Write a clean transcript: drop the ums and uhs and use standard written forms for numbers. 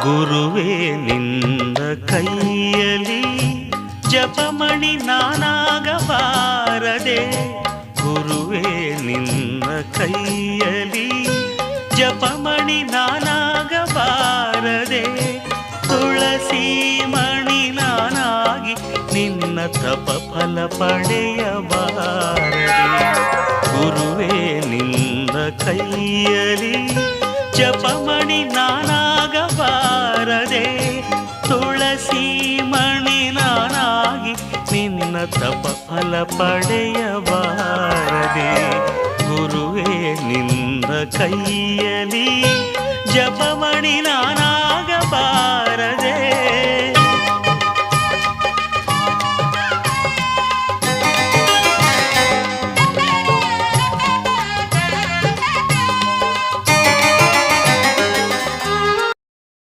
ಗುರುವೇ ನಿನ್ನ ಕೈಯಲಿ ಜಪಮಣಿ ನಾನಾಗಬಾರದೆ. ಗುರುವೇ ನಿನ್ನ ಕೈಯಲಿ ಜಪಮಣಿ ನಾನಾಗಬಾರದೆ. ತುಳಸಿ ಮಣಿ ನಾನಾಗಿ ನಿನ್ನ ತಪ ಫಲ ಪಡೆಯಬಾರದೆ. ಗುರುವೇ ನಿನ್ನ ಕೈಯಲಿ ಜಪಮಣಿ ನಾನಾಗಬಾರದೆ. ತುಳಸಿ ಮಣಿ ನಾನಾಗಿ ನಿನ್ನ ತಪ ಫಲ ಪಡೆಯಬಾರದೆ. ಗುರುವೇ ನಿನ್ನ ಕೈಯಲಿ ಜಪಮಣಿ